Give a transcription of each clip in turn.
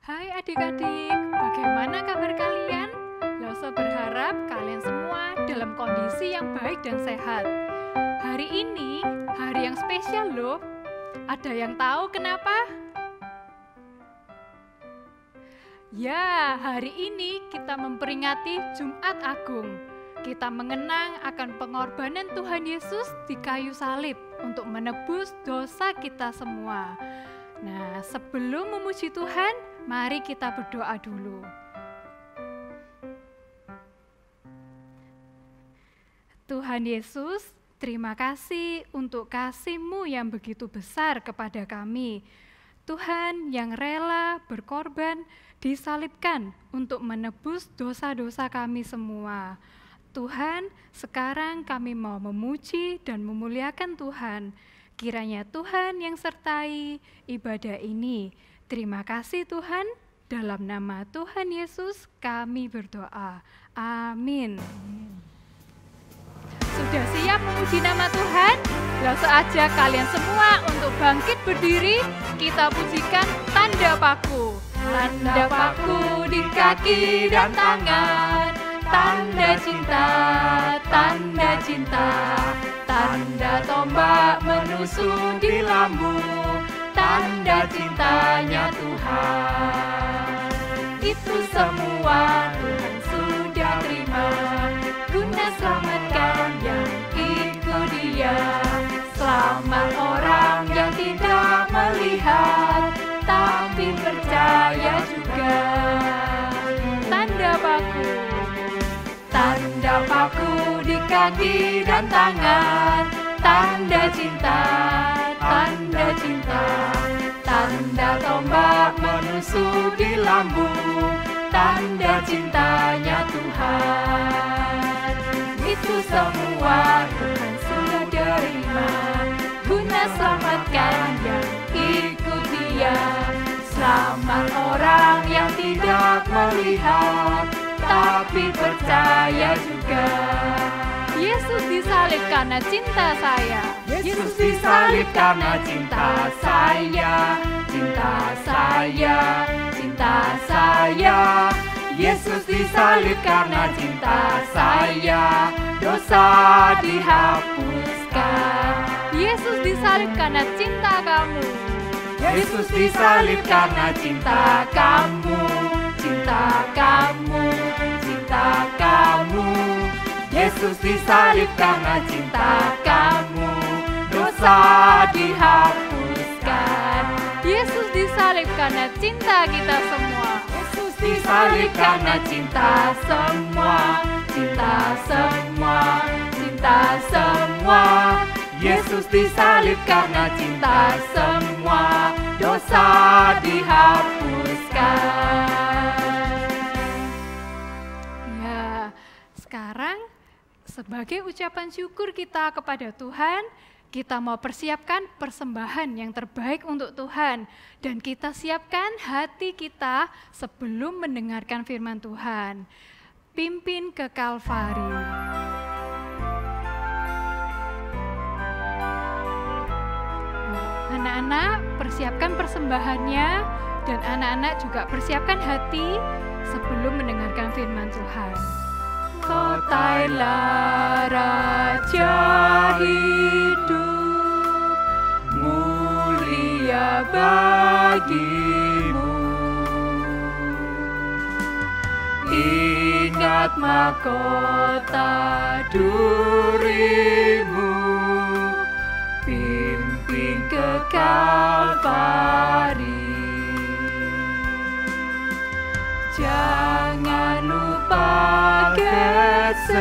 Hai adik-adik, bagaimana kabar kalian? Loso berharap kalian semua dalam kondisi yang baik dan sehat. Hari ini hari yang spesial loh. Ada yang tahu kenapa? Ya, hari ini kita memperingati Jumat Agung. Kita mengenang akan pengorbanan Tuhan Yesus di kayu salib untuk menebus dosa kita semua. Nah, sebelum memuji Tuhan, mari kita berdoa dulu. Tuhan Yesus, terima kasih untuk kasih-Mu yang begitu besar kepada kami. Tuhan yang rela berkorban, disalibkan untuk menebus dosa-dosa kami semua. Tuhan, sekarang kami mau memuji dan memuliakan Tuhan. Kiranya Tuhan yang sertai ibadah ini. Terima kasih Tuhan, dalam nama Tuhan Yesus kami berdoa. Amin. Sudah siap memuji nama Tuhan? Langsung aja kalian semua untuk bangkit berdiri, kita pujikan tanda paku. Tanda paku di kaki dan tangan, tanda cinta, tanda cinta, tanda tombak menusuk di lambung, tanda cintanya Tuhan. Itu semua Tuhan sudah terima, guna selamatkan yang ikut Dia. Selamat orang yang tidak melihat, tapi percaya juga. Tanda paku, tanda paku di kaki dan tangan, tanda cinta, tanda cinta, tanda tombak menusuk di lambung, tanda cintanya Tuhan. Itu semua Tuhan sudah terima, guna selamatkan yang ikut Dia. Selamat orang yang tidak melihat, tapi percaya juga. Yesus disalib karena cinta saya. Yesus disalib karena cinta saya. Cinta saya, cinta saya. Yesus disalib karena cinta saya. Dosa dihapuskan. Yesus disalib karena cinta kamu. Yesus disalib karena cinta kamu. Cinta kamu, cinta kamu. Yesus disalib karena cinta kamu. Dosa dihapuskan. Yesus disalib karena cinta kita semua. Yesus disalib karena cinta semua. Cinta semua, cinta semua. Yesus disalib karena cinta semua. Dosa dihapuskan. Ya, sekarang sebagai ucapan syukur kita kepada Tuhan, kita mau persiapkan persembahan yang terbaik untuk Tuhan. Dan kita siapkan hati kita sebelum mendengarkan firman Tuhan. Pimpin ke Kalvari. Anak-anak persiapkan persembahannya, dan anak-anak juga persiapkan hati sebelum mendengarkan firman Tuhan. Kotailah Raja hidup, mulia bagimu. Ingat mahkota durimu, pimpin ke Kalvari. Jangan lupa Getsemani,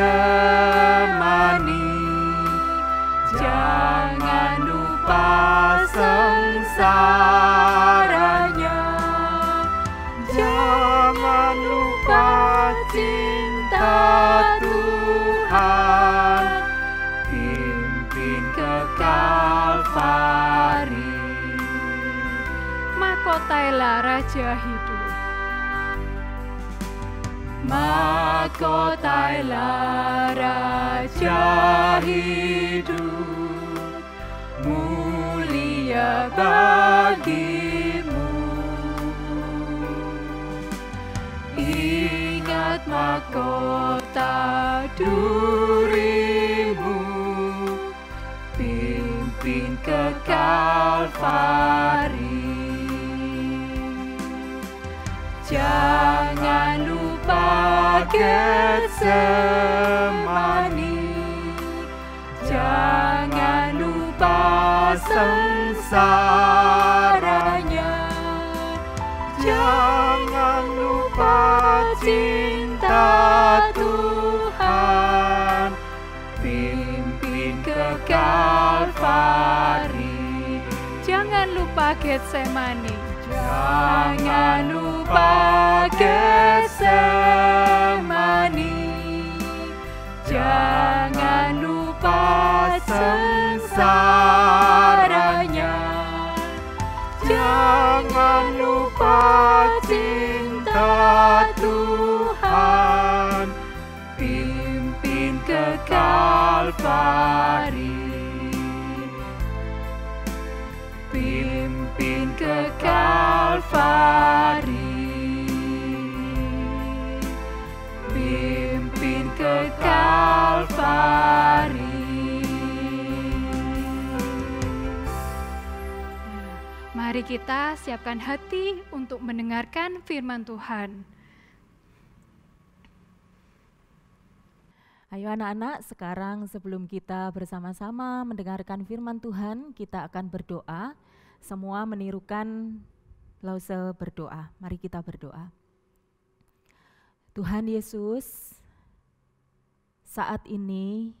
jangan lupa sengsaranya, jangan lupa cinta Tuhan, pimpin ke Kalvari. Mahkotailah Raja hidup. Mahkotailah Raja hidup, mulia bagimu. mahkota duri-Mu, pimpin ke Kalvari. Jangan lupa Getsemani, jangan lupa sengsaranya, jangan lupa cinta Tuhan, pimpin ke Kalvari. Jangan lupa Getsemani, jangan lupa Getsemani, jangan lupa sengsaranya, jangan lupa cinta Tuhan, pimpin ke Kalvari, pimpin ke Kalvari, pimpin ke Kalvari. Mari kita siapkan hati untuk mendengarkan firman Tuhan. Ayo anak-anak, sekarang sebelum kita bersama-sama mendengarkan firman Tuhan, kita akan berdoa. Semua menirukan Lause berdoa. Mari kita berdoa. Tuhan Yesus, saat ini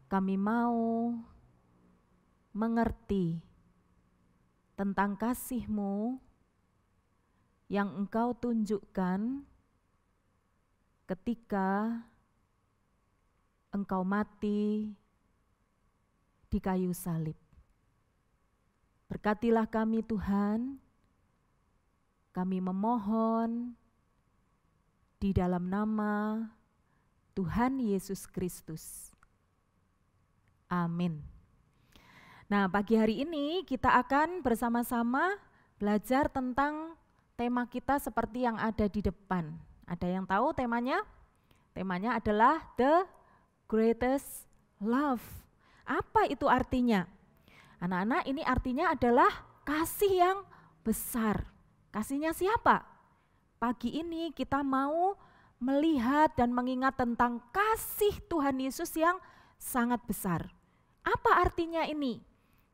kami mau mengerti tentang kasih-Mu yang Engkau tunjukkan ketika Engkau mati di kayu salib. Berkatilah kami Tuhan, kami memohon di dalam nama Tuhan Yesus Kristus. Amin. Nah, pagi hari ini kita akan bersama-sama belajar tentang tema kita seperti yang ada di depan. Ada yang tahu temanya? Temanya adalah The Greatest Love. Apa itu artinya? Anak-anak, ini artinya adalah kasih yang besar. Kasihnya siapa? Pagi ini kita mau melihat dan mengingat tentang kasih Tuhan Yesus yang sangat besar. Apa artinya ini?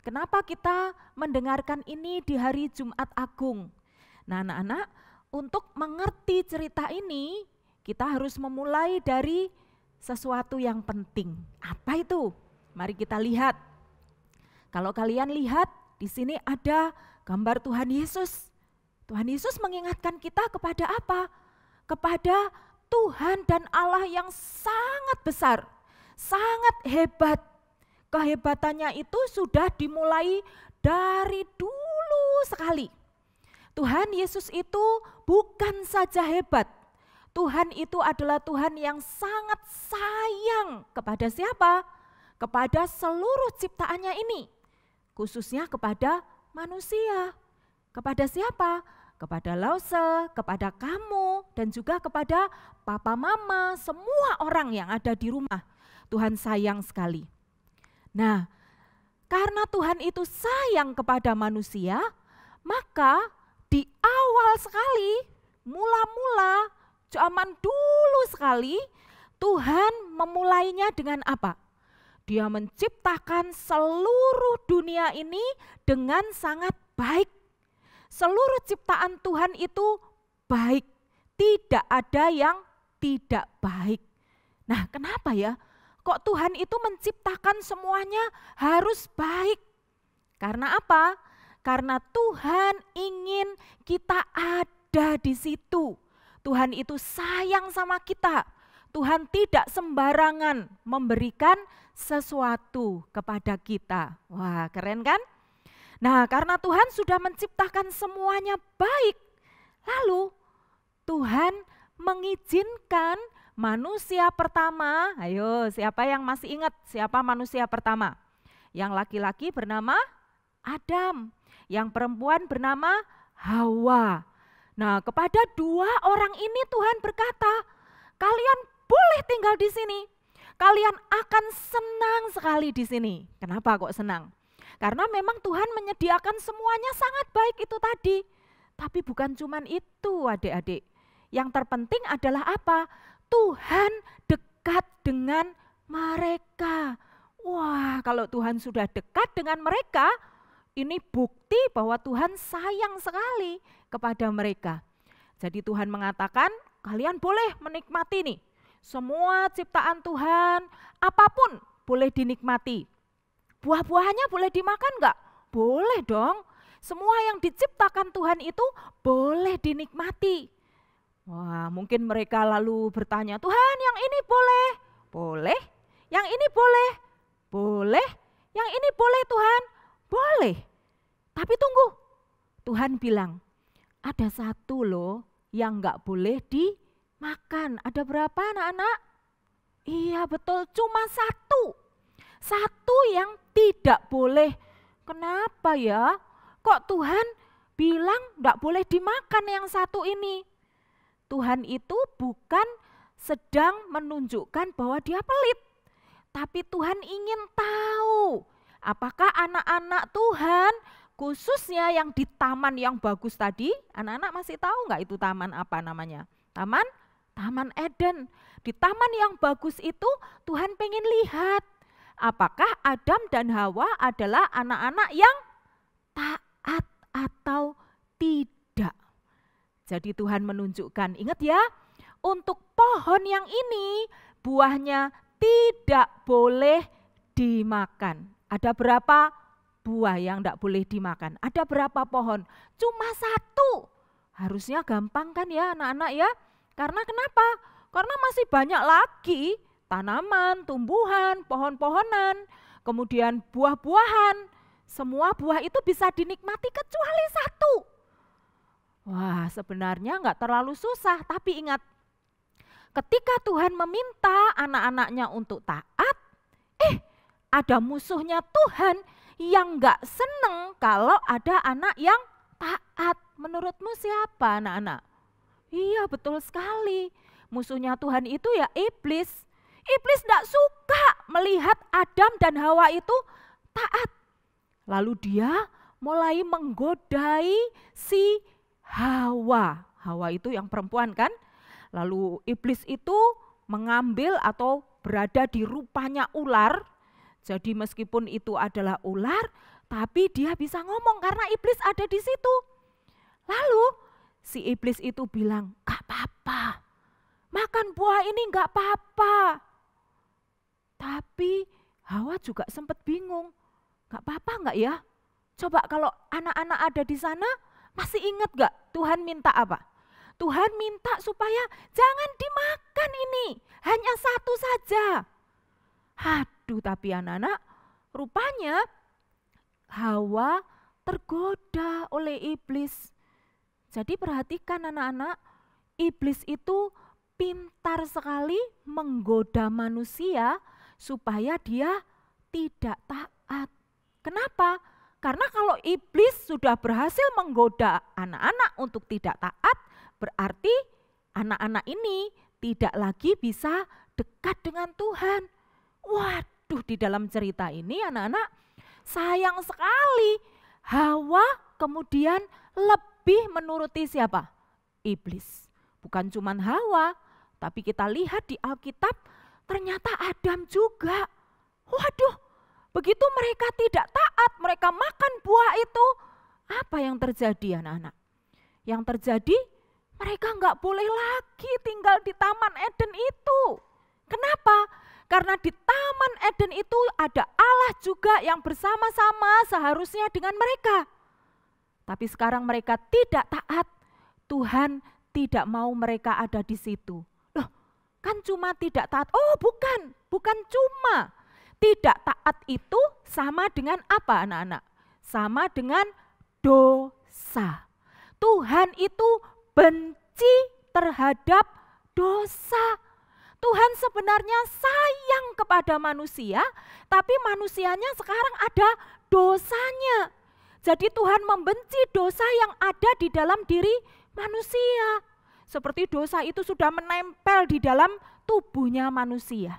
Kenapa kita mendengarkan ini di hari Jumat Agung? Nah anak-anak, untuk mengerti cerita ini, kita harus memulai dari sesuatu yang penting. Apa itu? Mari kita lihat. Kalau kalian lihat, di sini ada gambar Tuhan Yesus. Tuhan Yesus mengingatkan kita kepada apa? Kepada Tuhan dan Allah yang sangat besar, sangat hebat. Kehebatannya itu sudah dimulai dari dulu sekali. Tuhan Yesus itu bukan saja hebat, Tuhan itu adalah Tuhan yang sangat sayang kepada siapa? Kepada seluruh ciptaannya ini, khususnya kepada manusia. Kepada siapa? Kepada Lause, kepada kamu, dan juga kepada papa mama, semua orang yang ada di rumah. Tuhan sayang sekali. Nah, karena Tuhan itu sayang kepada manusia, maka di awal sekali, mula-mula zaman dulu sekali, Tuhan memulainya dengan apa? Dia menciptakan seluruh dunia ini dengan sangat baik. Seluruh ciptaan Tuhan itu baik, tidak ada yang tidak baik. Nah, kenapa ya? Kok Tuhan itu menciptakan semuanya harus baik? Karena apa? Karena Tuhan ingin kita ada di situ. Tuhan itu sayang sama kita. Tuhan tidak sembarangan memberikan sesuatu kepada kita. Wah, keren kan? Nah, karena Tuhan sudah menciptakan semuanya baik, lalu Tuhan mengizinkan manusia pertama. Ayo, siapa yang masih ingat siapa manusia pertama? Yang laki-laki bernama Adam, yang perempuan bernama Hawa. Nah, kepada dua orang ini Tuhan berkata, kalian boleh tinggal di sini. Kalian akan senang sekali di sini. Kenapa kok senang? Karena memang Tuhan menyediakan semuanya sangat baik itu tadi. Tapi bukan cuman itu adik-adik. Yang terpenting adalah apa? Tuhan dekat dengan mereka. Wah, kalau Tuhan sudah dekat dengan mereka, ini bukti bahwa Tuhan sayang sekali kepada mereka. Jadi Tuhan mengatakan, kalian boleh menikmati nih. Semua ciptaan Tuhan, apapun boleh dinikmati. Buah-buahannya boleh dimakan enggak? Boleh dong. Semua yang diciptakan Tuhan itu boleh dinikmati. Wah, mungkin mereka lalu bertanya, Tuhan yang ini boleh? Boleh. Yang ini boleh? Boleh. Yang ini boleh Tuhan? Boleh. Tapi tunggu, Tuhan bilang, ada satu loh yang enggak boleh dimakan. Ada berapa anak-anak? Iya betul, cuma satu. Satu yang tidak boleh. Kenapa ya? Kok Tuhan bilang enggak boleh dimakan yang satu ini? Tuhan itu bukan sedang menunjukkan bahwa dia pelit. Tapi Tuhan ingin tahu apakah anak-anak Tuhan khususnya yang di taman yang bagus tadi, anak-anak masih tahu enggak itu taman apa namanya? Taman Eden. Di taman yang bagus itu Tuhan pengen lihat apakah Adam dan Hawa adalah anak-anak yang taat atau tidak. Jadi Tuhan menunjukkan, ingat ya, untuk pohon yang ini buahnya tidak boleh dimakan. Ada berapa buah yang tidak boleh dimakan? Ada berapa pohon? Cuma satu. Harusnya gampang kan ya anak-anak ya? Karena kenapa? Karena masih banyak lagi tanaman, tumbuhan, pohon-pohonan, kemudian buah-buahan. Semua buah itu bisa dinikmati kecuali satu. Wah, sebenarnya enggak terlalu susah, tapi ingat, ketika Tuhan meminta anak-anaknya untuk taat, ada musuhnya Tuhan yang enggak seneng kalau ada anak yang taat. Menurutmu siapa anak-anak? Iya betul sekali, musuhnya Tuhan itu ya iblis. Iblis enggak suka melihat Adam dan Hawa itu taat. Lalu dia mulai menggodai si Hawa. Hawa itu yang perempuan kan? Lalu iblis itu mengambil atau berada di rupanya ular. Jadi meskipun itu adalah ular, tapi dia bisa ngomong karena iblis ada di situ. Lalu si iblis itu bilang, "Gak apa-apa, makan buah ini gak apa-apa." Tapi Hawa juga sempat bingung, gak apa-apa gak ya? Coba kalau anak-anak ada di sana, masih ingat gak Tuhan minta apa? Tuhan minta supaya jangan dimakan ini, hanya satu saja. Aduh, tapi anak-anak, rupanya Hawa tergoda oleh iblis. Jadi perhatikan anak-anak, iblis itu pintar sekali menggoda manusia supaya dia tidak taat. Kenapa? Karena kalau iblis sudah berhasil menggoda anak-anak untuk tidak taat, berarti anak-anak ini tidak lagi bisa dekat dengan Tuhan. Waduh, di dalam cerita ini anak-anak, sayang sekali Hawa kemudian lebih menuruti siapa? Iblis. Bukan cuma Hawa, tapi kita lihat di Alkitab ternyata Adam juga. Waduh, begitu mereka tidak taat, mereka makan buah itu, apa yang terjadi anak-anak? Yang terjadi mereka enggak boleh lagi tinggal di Taman Eden itu. Kenapa? Karena di Taman Eden itu ada Allah juga yang bersama-sama seharusnya dengan mereka. Tapi sekarang mereka tidak taat, Tuhan tidak mau mereka ada di situ. Loh, kan cuma tidak taat. Oh bukan cuma. Tidak taat itu sama dengan apa anak-anak? Sama dengan dosa. Tuhan itu benci terhadap dosa. Tuhan sebenarnya sayang kepada manusia, tapi manusianya sekarang ada dosanya. Jadi Tuhan membenci dosa yang ada di dalam diri manusia. Seperti dosa itu sudah menempel di dalam tubuhnya manusia.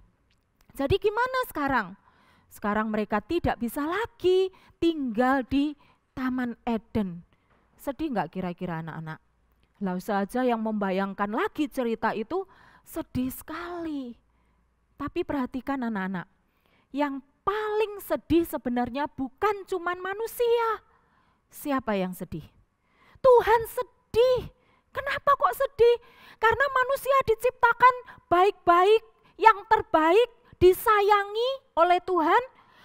Jadi gimana sekarang? Sekarang mereka tidak bisa lagi tinggal di Taman Eden. Sedih nggak kira-kira anak-anak? Lalu saja yang membayangkan lagi cerita itu sedih sekali. Tapi perhatikan anak-anak, yang paling sedih sebenarnya bukan cuman manusia. Siapa yang sedih? Tuhan sedih. Kenapa kok sedih? Karena manusia diciptakan baik-baik, yang terbaik, disayangi oleh Tuhan.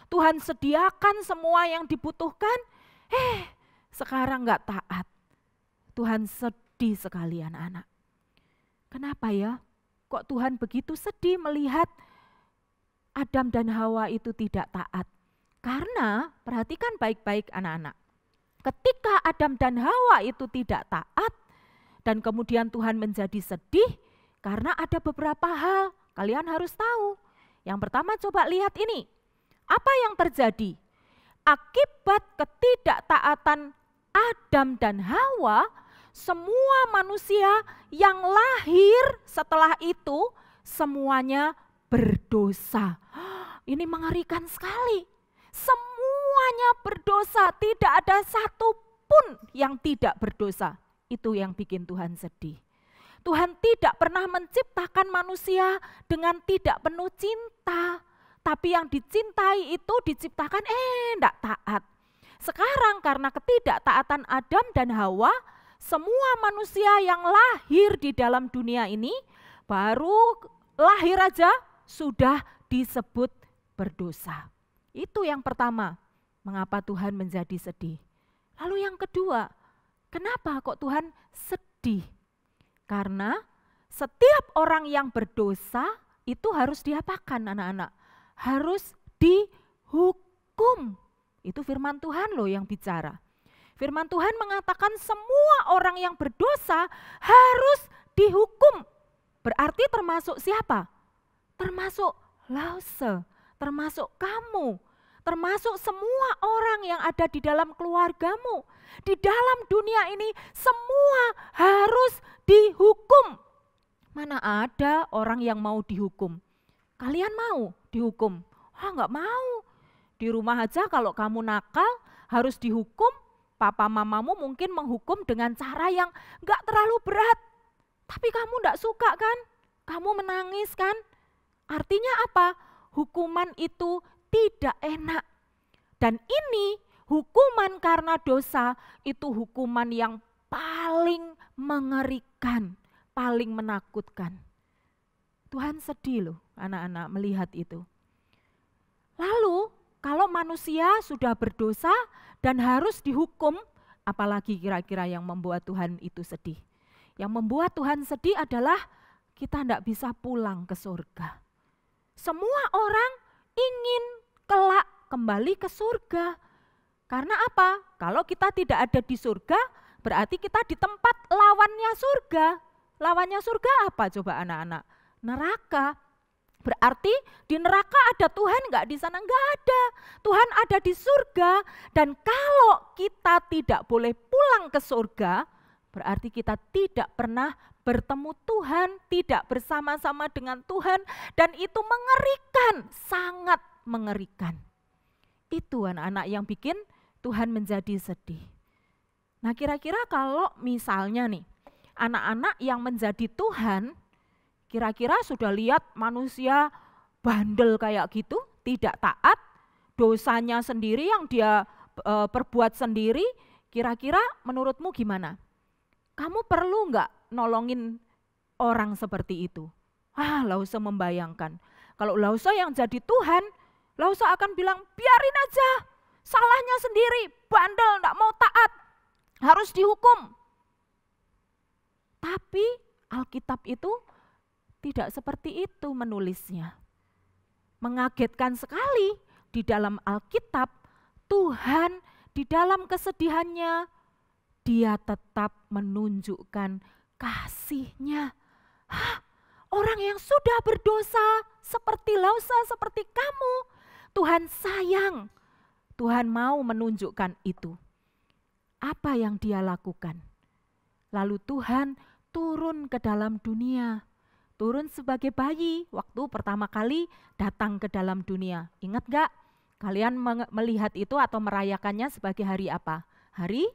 Tuhan sediakan semua yang dibutuhkan. Sekarang enggak taat. Tuhan sedih sekali anak-anak. Kenapa ya? Kok Tuhan begitu sedih melihat Adam dan Hawa itu tidak taat? Karena perhatikan baik-baik anak-anak. Ketika Adam dan Hawa itu tidak taat dan kemudian Tuhan menjadi sedih karena ada beberapa hal kalian harus tahu. Yang pertama coba lihat ini. Apa yang terjadi? Akibat ketidaktaatan Adam dan Hawa, semua manusia yang lahir setelah itu semuanya berdosa. Ini mengerikan sekali. Semuanya berdosa, tidak ada satupun yang tidak berdosa. Itu yang bikin Tuhan sedih. Tuhan tidak pernah menciptakan manusia dengan tidak penuh cinta. Tapi yang dicintai itu diciptakan enggak taat. Sekarang karena ketidaktaatan Adam dan Hawa, semua manusia yang lahir di dalam dunia ini baru lahir aja sudah disebut berdosa. Itu yang pertama, mengapa Tuhan menjadi sedih. Lalu yang kedua, kenapa kok Tuhan sedih? Karena setiap orang yang berdosa itu harus diapakan anak-anak? Harus dihukum. Itu firman Tuhan loh yang bicara. Firman Tuhan mengatakan semua orang yang berdosa harus dihukum. Berarti termasuk siapa? Termasuk Lause, termasuk kamu, termasuk semua orang yang ada di dalam keluargamu. Di dalam dunia ini semua harus dihukum. Mana ada orang yang mau dihukum? Kalian mau dihukum? Enggak mau. Di rumah aja kalau kamu nakal harus dihukum, papa mamamu mungkin menghukum dengan cara yang enggak terlalu berat. Tapi kamu enggak suka kan? Kamu menangis kan? Artinya apa? Hukuman itu tidak enak. Dan ini hukuman karena dosa itu hukuman yang paling mengerikan, paling menakutkan. Tuhan sedih loh anak-anak melihat itu. Lalu kalau manusia sudah berdosa dan harus dihukum, apalagi kira-kira yang membuat Tuhan itu sedih? Yang membuat Tuhan sedih adalah kita tidak bisa pulang ke surga. Semua orang ingin kelak kembali ke surga. Karena apa? Kalau kita tidak ada di surga, berarti kita di tempat lawannya surga. Lawannya surga apa coba anak-anak? Neraka. Berarti di neraka ada Tuhan enggak? Di sana enggak ada. Tuhan ada di surga. Dan kalau kita tidak boleh pulang ke surga, berarti kita tidak pernah bertemu Tuhan, tidak bersama-sama dengan Tuhan. Dan itu mengerikan, sangat mengerikan. Itu anak-anak yang bikin Tuhan menjadi sedih. Nah kira-kira kalau misalnya nih, anak-anak yang menjadi Tuhan, kira-kira sudah lihat manusia bandel kayak gitu, tidak taat, dosanya sendiri yang dia perbuat sendiri, kira-kira menurutmu gimana? Kamu perlu enggak nolongin orang seperti itu? Lause membayangkan, kalau Lause yang jadi Tuhan, Lause akan bilang biarin aja, salahnya sendiri, bandel, enggak mau taat, harus dihukum. Tapi Alkitab itu tidak seperti itu menulisnya. Mengagetkan sekali di dalam Alkitab, Tuhan di dalam kesedihannya, Dia tetap menunjukkan kasih-Nya. Orang yang sudah berdosa seperti Lause, seperti kamu, Tuhan sayang. Tuhan mau menunjukkan itu. apa yang dia lakukan? Lalu Tuhan turun ke dalam dunia, turun sebagai bayi waktu pertama kali datang ke dalam dunia. Ingat gak? Kalian melihat itu atau merayakannya sebagai hari apa? Hari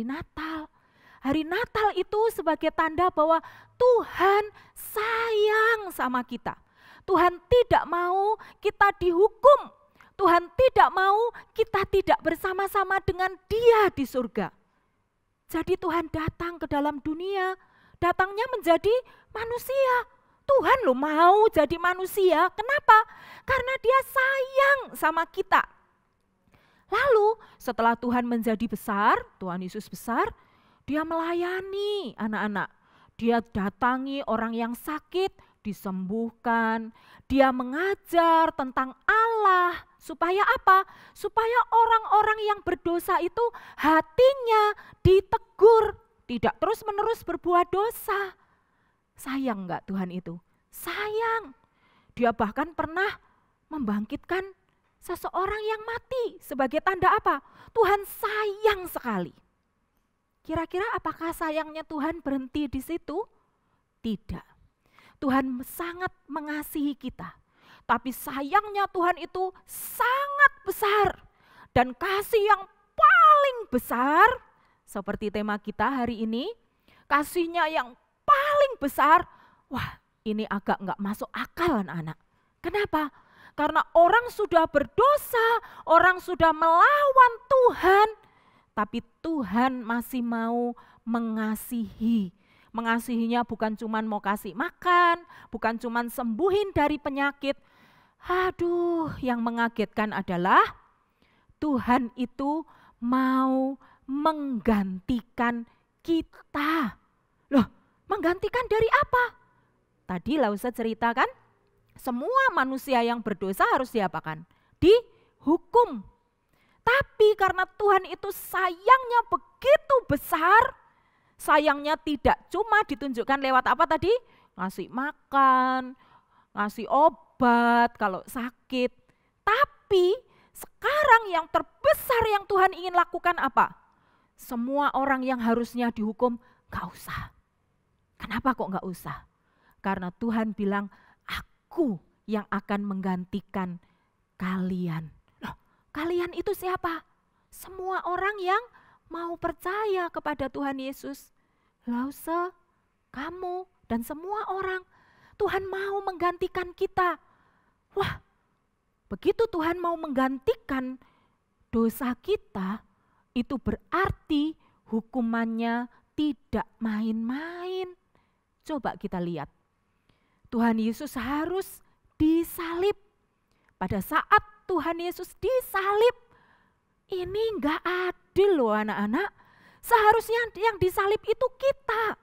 Natal. Hari Natal itu sebagai tanda bahwa Tuhan sayang sama kita. Tuhan tidak mau kita dihukum. Tuhan tidak mau kita tidak bersama-sama dengan Dia di surga. Jadi Tuhan datang ke dalam dunia, datangnya menjadi manusia. Tuhan loh mau jadi manusia, kenapa? Karena Dia sayang sama kita. Lalu setelah Tuhan menjadi besar, Tuhan Yesus besar, Dia melayani anak-anak. Dia datangi orang yang sakit, disembuhkan. Dia mengajar tentang Allah. Supaya apa? Supaya orang-orang yang berdosa itu hatinya ditegur. Tidak terus-menerus berbuat dosa. Sayang enggak Tuhan itu? Sayang. Dia bahkan pernah membangkitkan seseorang yang mati. Sebagai tanda apa? Tuhan sayang sekali. Kira-kira apakah sayangnya Tuhan berhenti di situ? Tidak. Tuhan sangat mengasihi kita. Tapi sayangnya Tuhan itu sangat besar. Dan kasih yang paling besar, seperti tema kita hari ini, kasihnya yang paling besar, wah ini agak enggak masuk akal anak-anak. Kenapa? Karena orang sudah berdosa, orang sudah melawan Tuhan, tapi Tuhan masih mau mengasihi. Mengasihinya bukan cuma mau kasih makan, bukan cuma sembuhin dari penyakit. Aduh, yang mengagetkan adalah Tuhan itu mau menggantikan kita. Loh, menggantikan dari apa? Tadi Lausa ceritakan, semua manusia yang berdosa harus diapakan? Dihukum. Tapi karena Tuhan itu sayangnya begitu besar, sayangnya tidak cuma ditunjukkan lewat apa tadi? Ngasih makan, ngasih obat kalau sakit. Tapi sekarang yang terbesar yang Tuhan ingin lakukan apa? Semua orang yang harusnya dihukum gak usah. Kenapa kok gak usah? Karena Tuhan bilang, aku yang akan menggantikan kalian. Kalian itu siapa? Semua orang yang mau percaya kepada Tuhan Yesus. Lause, kamu, dan semua orang. Tuhan mau menggantikan kita. Wah, begitu Tuhan mau menggantikan dosa kita, itu berarti hukumannya tidak main-main. Coba kita lihat. Tuhan Yesus harus disalib. Pada saat Tuhan Yesus disalib, ini enggak adil loh anak-anak. Seharusnya yang disalib itu kita.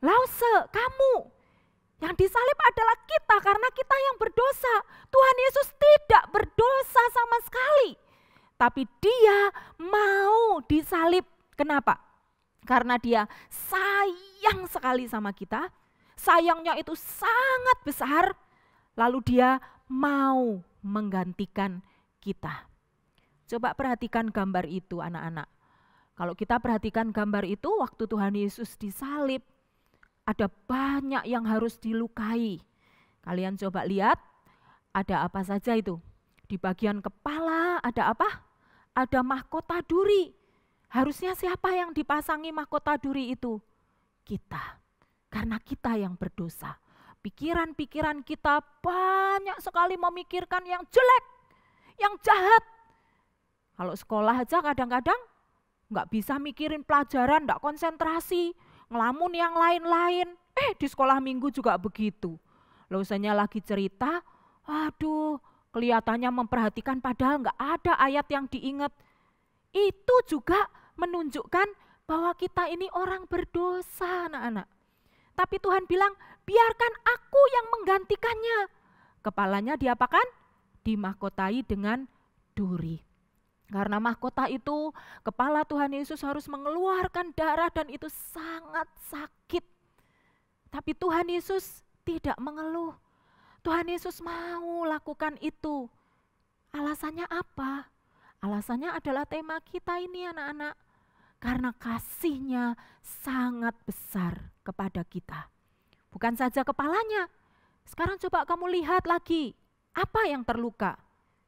Lause, kamu. Yang disalib adalah kita karena kita yang berdosa. Tuhan Yesus tidak berdosa sama sekali. Tapi Dia mau disalib. Kenapa? Karena Dia sayang sekali sama kita. Sayangnya itu sangat besar. Lalu Dia mau menggantikan kita. Coba perhatikan gambar itu anak-anak. Kalau kita perhatikan gambar itu waktu Tuhan Yesus disalib, ada banyak yang harus dilukai. Kalian coba lihat, ada apa saja itu? Di bagian kepala ada apa? Ada mahkota duri. Harusnya siapa yang dipasangi mahkota duri itu? Kita. Karena kita yang berdosa. Pikiran-pikiran kita banyak sekali memikirkan yang jelek, yang jahat. Kalau sekolah aja kadang-kadang nggak bisa mikirin pelajaran, nggak konsentrasi, ngelamun yang lain-lain. Di sekolah minggu juga begitu. Lausanya lagi cerita, aduh kelihatannya memperhatikan padahal nggak ada ayat yang diingat. Itu juga menunjukkan bahwa kita ini orang berdosa anak-anak. Tapi Tuhan bilang, biarkan aku yang menggantikannya. Kepalanya diapakan? Dimahkotai dengan duri. Karena mahkota itu, kepala Tuhan Yesus harus mengeluarkan darah dan itu sangat sakit. Tapi Tuhan Yesus tidak mengeluh. Tuhan Yesus mau lakukan itu. Alasannya apa? Alasannya adalah tema kita ini anak-anak. karena kasih-Nya sangat besar kepada kita. Bukan saja kepalanya, sekarang coba kamu lihat lagi, apa yang terluka?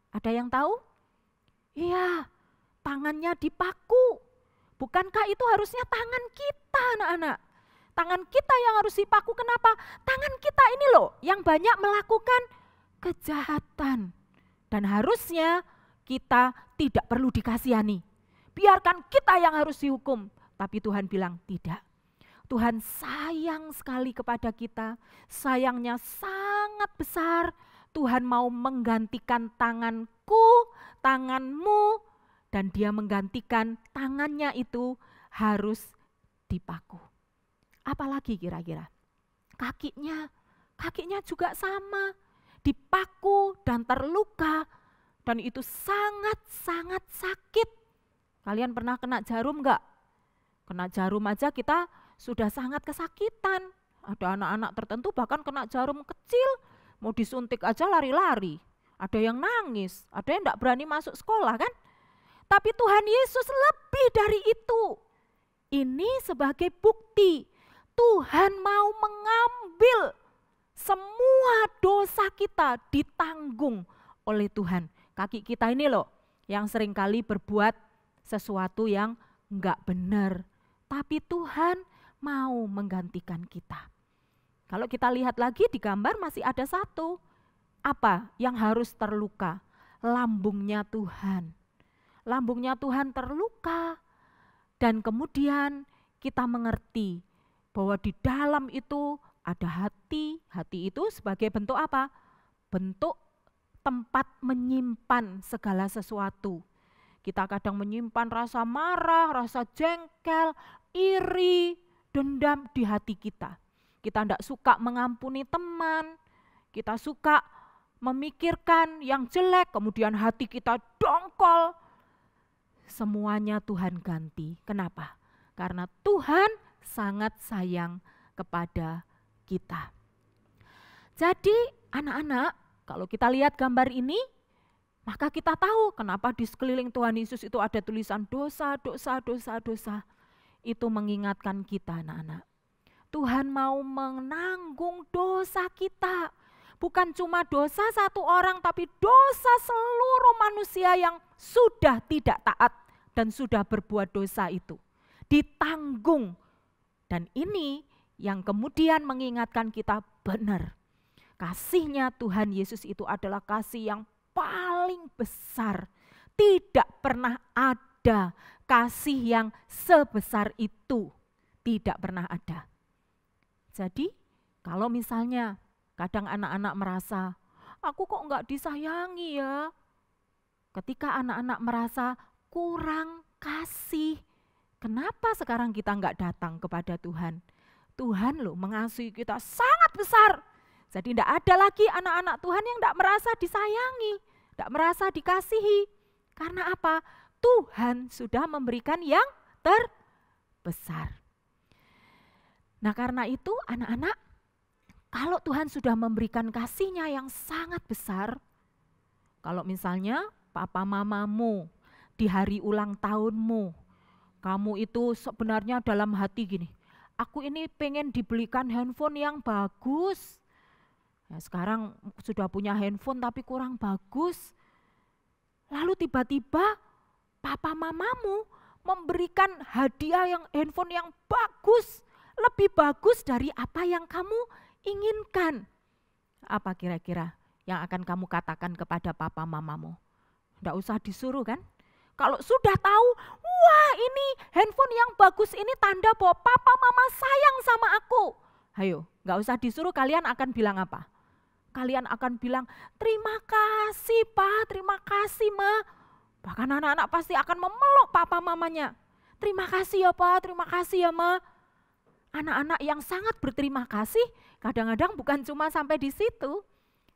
Ada yang tahu? Iya, tangannya dipaku. Bukankah itu harusnya tangan kita, anak-anak? Tangan kita yang harus dipaku, kenapa? Tangan kita ini loh yang banyak melakukan kejahatan. Dan harusnya kita tidak perlu dikasihani. Biarkan kita yang harus dihukum. Tapi Tuhan bilang tidak. Tuhan sayang sekali kepada kita. Sayangnya sangat besar. Tuhan mau menggantikan tanganku, tanganmu. Dan Dia menggantikan tangannya itu harus dipaku. Apalagi kira-kira? Kakinya juga sama. Dipaku dan terluka. Dan itu sangat-sangat sakit. Kalian pernah kena jarum enggak? Kena jarum aja kita sudah sangat kesakitan. Ada anak-anak tertentu bahkan kena jarum kecil, mau disuntik aja lari-lari. Ada yang nangis, ada yang enggak berani masuk sekolah kan? Tapi Tuhan Yesus lebih dari itu. Ini sebagai bukti Tuhan mau mengambil semua dosa kita ditanggung oleh Tuhan. Kaki kita ini loh yang seringkali berbuat sesuatu yang enggak benar. Tapi Tuhan mau menggantikan kita. Kalau kita lihat lagi di gambar masih ada satu. Apa yang harus terluka? Lambungnya Tuhan. Lambungnya Tuhan terluka. Dan kemudian kita mengerti bahwa di dalam itu ada hati. Hati itu sebagai bentuk apa? Bentuk tempat menyimpan segala sesuatu. Kita kadang menyimpan rasa marah, rasa jengkel, iri, dendam di hati kita. Kita tidak suka mengampuni teman, kita suka memikirkan yang jelek, kemudian hati kita dongkol. Semuanya Tuhan ganti. Kenapa? Karena Tuhan sangat sayang kepada kita. Jadi anak-anak, kalau kita lihat gambar ini, maka kita tahu kenapa di sekeliling Tuhan Yesus itu ada tulisan dosa, dosa, dosa, dosa. Itu mengingatkan kita anak-anak. Tuhan mau menanggung dosa kita. Bukan cuma dosa satu orang, tapi dosa seluruh manusia yang sudah tidak taat dan sudah berbuat dosa itu. Ditanggung. Dan ini yang kemudian mengingatkan kita benar. Kasih-Nya Tuhan Yesus itu adalah kasih yang paling besar. Tidak pernah ada kasih yang sebesar itu. Tidak pernah ada. Jadi kalau misalnya kadang anak-anak merasa, aku kok enggak disayangi ya. Ketika anak-anak merasa kurang kasih, kenapa sekarang kita enggak datang kepada Tuhan? Tuhan loh mengasihi kita sangat besar. Jadi tidak ada lagi anak-anak Tuhan yang tidak merasa disayangi, tidak merasa dikasihi. Karena apa? Tuhan sudah memberikan yang terbesar. Nah karena itu anak-anak, kalau Tuhan sudah memberikan kasih-Nya yang sangat besar, kalau misalnya papa mamamu di hari ulang tahunmu, kamu itu sebenarnya dalam hati gini, aku ini pengen dibelikan handphone yang bagus. Ya, sekarang sudah punya handphone tapi kurang bagus. Lalu tiba-tiba papa mamamu memberikan hadiah yang handphone yang bagus, lebih bagus dari apa yang kamu inginkan. Apa kira-kira yang akan kamu katakan kepada papa mamamu? Tidak usah disuruh kan? Kalau sudah tahu, wah ini handphone yang bagus ini tanda bahwa papa mama sayang sama aku. Ayo, gak usah disuruh, kalian akan bilang apa? Kalian akan bilang, terima kasih Pak, terima kasih Ma. Bahkan anak-anak pasti akan memeluk papa mamanya. Terima kasih ya Pak, terima kasih ya Ma. Anak-anak yang sangat berterima kasih, kadang-kadang bukan cuma sampai di situ.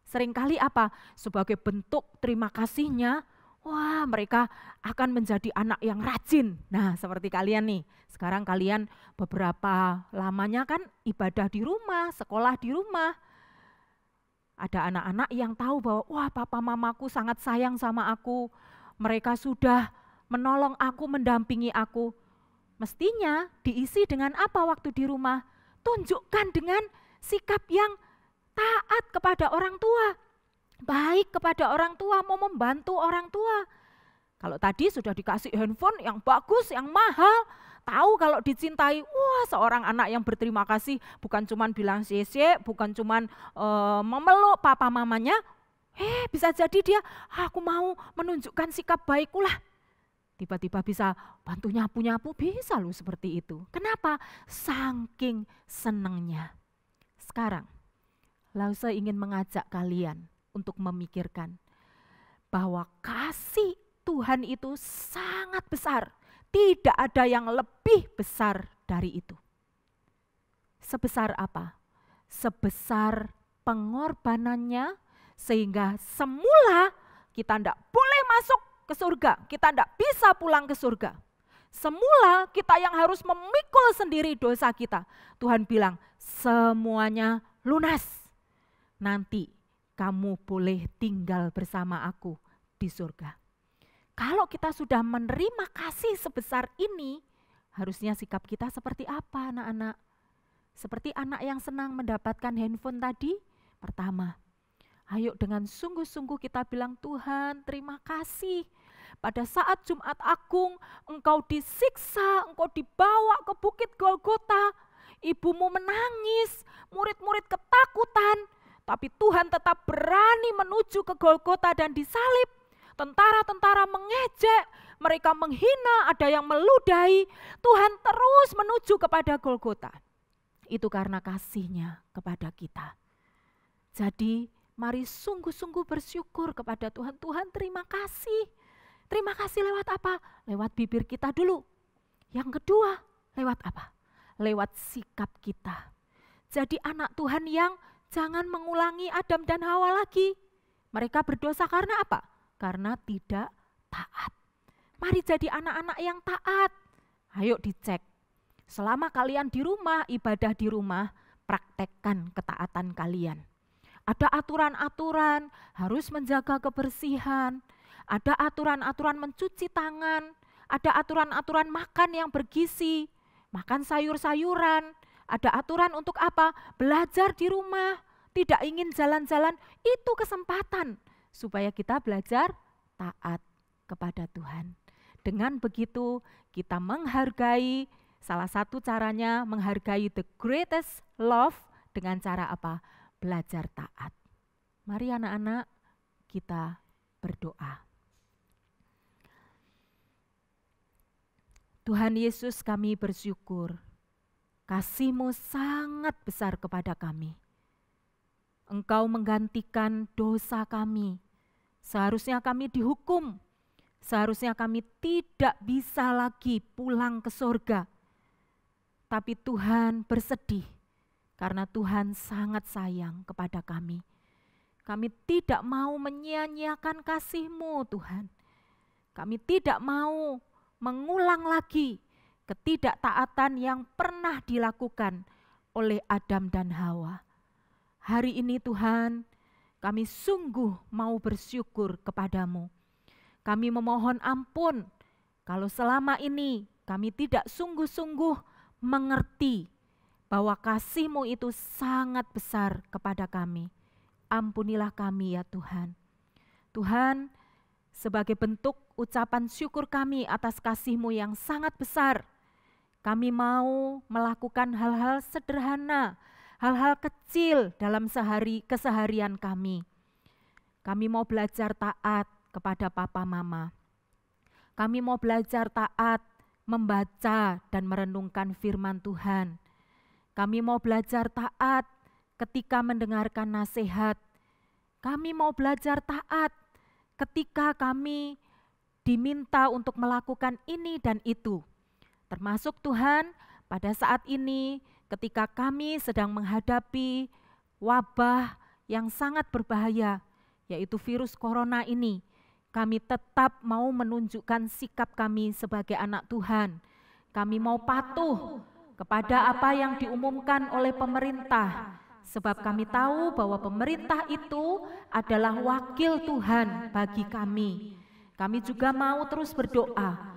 Seringkali apa? Sebagai bentuk terima kasihnya, wah mereka akan menjadi anak yang rajin. Nah seperti kalian nih, sekarang kalian beberapa lamanya kan ibadah di rumah, sekolah di rumah. Ada anak-anak yang tahu bahwa wah papa mamaku sangat sayang sama aku. Mereka sudah menolong aku, mendampingi aku. Mestinya diisi dengan apa waktu di rumah? Tunjukkan dengan sikap yang taat kepada orang tua, baik kepada orang tua, mau membantu orang tua. Kalau tadi sudah dikasih handphone yang bagus, yang mahal, tahu kalau dicintai, wah seorang anak yang berterima kasih, bukan cuma bilang sye, bukan cuma memeluk papa mamanya, bisa jadi dia, aku mau menunjukkan sikap baikku lah. Tiba-tiba bisa bantu nyapu-nyapu, bisa loh seperti itu. Kenapa? Saking senengnya. Sekarang, Lause ingin mengajak kalian untuk memikirkan bahwa kasih Tuhan itu sangat besar. Tidak ada yang lebih besar dari itu. Sebesar apa? Sebesar pengorbanannya sehingga semula kita tidak boleh masuk ke surga. Kita tidak bisa pulang ke surga. Semula kita yang harus memikul sendiri dosa kita. Tuhan bilang semuanya lunas. Nanti kamu boleh tinggal bersama aku di surga. Kalau kita sudah menerima kasih sebesar ini, harusnya sikap kita seperti apa anak-anak? Seperti anak yang senang mendapatkan handphone tadi, pertama, ayo dengan sungguh-sungguh kita bilang, Tuhan terima kasih. Pada saat Jumat Agung, Engkau disiksa, Engkau dibawa ke Bukit Golgota, ibumu menangis, murid-murid ketakutan, tapi Tuhan tetap berani menuju ke Golgota dan disalib. Tentara-tentara mengejek, mereka menghina, ada yang meludahi. Tuhan terus menuju kepada Golgota. Itu karena kasih-Nya kepada kita. Jadi mari sungguh-sungguh bersyukur kepada Tuhan. Tuhan terima kasih. Terima kasih lewat apa? Lewat bibir kita dulu. Yang kedua, lewat apa? Lewat sikap kita. Jadi anak Tuhan yang jangan mengulangi Adam dan Hawa lagi. Mereka berdosa karena apa? Karena tidak taat. Mari jadi anak-anak yang taat. Ayo dicek. Selama kalian di rumah, ibadah di rumah, praktekkan ketaatan kalian. Ada aturan-aturan, harus menjaga kebersihan. Ada aturan-aturan mencuci tangan. Ada aturan-aturan makan yang bergizi. Makan sayur-sayuran. Ada aturan untuk apa? Belajar di rumah. Tidak ingin jalan-jalan, itu kesempatan. Supaya kita belajar taat kepada Tuhan. Dengan begitu kita menghargai, salah satu caranya menghargai the greatest love dengan cara apa? Belajar taat. Mari anak-anak kita berdoa. Tuhan Yesus, kami bersyukur. Kasih-Mu sangat besar kepada kami. Engkau menggantikan dosa kami. Seharusnya kami dihukum, seharusnya kami tidak bisa lagi pulang ke surga. Tapi Tuhan bersedih karena Tuhan sangat sayang kepada kami. Kami tidak mau menyia-nyiakan kasih-Mu Tuhan. Kami tidak mau mengulang lagi ketidaktaatan yang pernah dilakukan oleh Adam dan Hawa. Hari ini Tuhan, kami sungguh mau bersyukur kepadamu. Kami memohon ampun kalau selama ini kami tidak sungguh-sungguh mengerti bahwa kasih-Mu itu sangat besar kepada kami. Ampunilah kami ya Tuhan. Tuhan, sebagai bentuk ucapan syukur kami atas kasih-Mu yang sangat besar, kami mau melakukan hal-hal sederhana, hal-hal kecil dalam keseharian kami. Kami mau belajar taat kepada papa mama. Kami mau belajar taat membaca dan merenungkan firman Tuhan. Kami mau belajar taat ketika mendengarkan nasihat. Kami mau belajar taat ketika kami diminta untuk melakukan ini dan itu. Termasuk Tuhan, pada saat ini ketika kami sedang menghadapi wabah yang sangat berbahaya, yaitu virus corona ini, kami tetap mau menunjukkan sikap kami sebagai anak Tuhan. Kami mau patuh kepada apa yang diumumkan oleh pemerintah, sebab kami tahu bahwa pemerintah itu adalah wakil Tuhan bagi kami. Kami juga mau terus berdoa.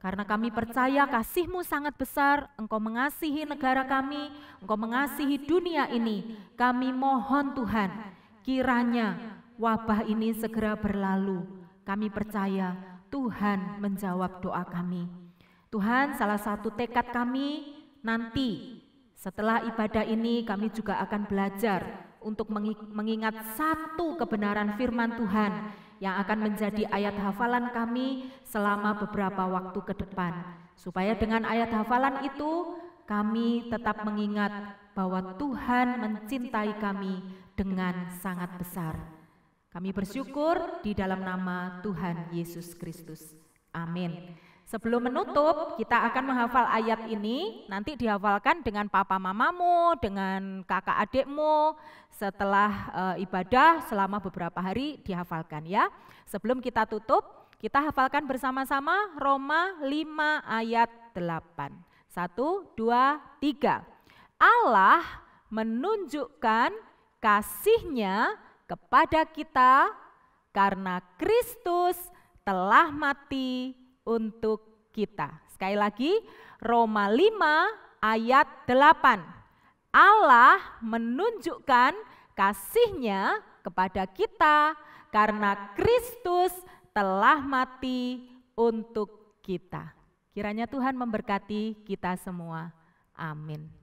Karena kami percaya kasih-Mu sangat besar, Engkau mengasihi negara kami, Engkau mengasihi dunia ini. Kami mohon Tuhan, kiranya wabah ini segera berlalu. Kami percaya Tuhan menjawab doa kami. Tuhan, salah satu tekad kami nanti setelah ibadah ini kami juga akan belajar untuk mengingat satu kebenaran firman Tuhan yang akan menjadi ayat hafalan kami selama beberapa waktu ke depan. Supaya dengan ayat hafalan itu kami tetap mengingat bahwa Tuhan mencintai kami dengan sangat besar. Kami bersyukur di dalam nama Tuhan Yesus Kristus. Amin. Sebelum menutup, kita akan menghafal ayat ini, nanti dihafalkan dengan papa mamamu, dengan kakak adikmu, setelah ibadah selama beberapa hari dihafalkan ya. Sebelum kita tutup, kita hafalkan bersama-sama Roma 5 ayat 8. 1, 2, 3. Allah menunjukkan kasih-Nya kepada kita karena Kristus telah mati untuk kita. Sekali lagi, Roma 5 ayat 8. Allah menunjukkan kasih-Nya kepada kita karena Kristus telah mati untuk kita. Kiranya Tuhan memberkati kita semua. Amin.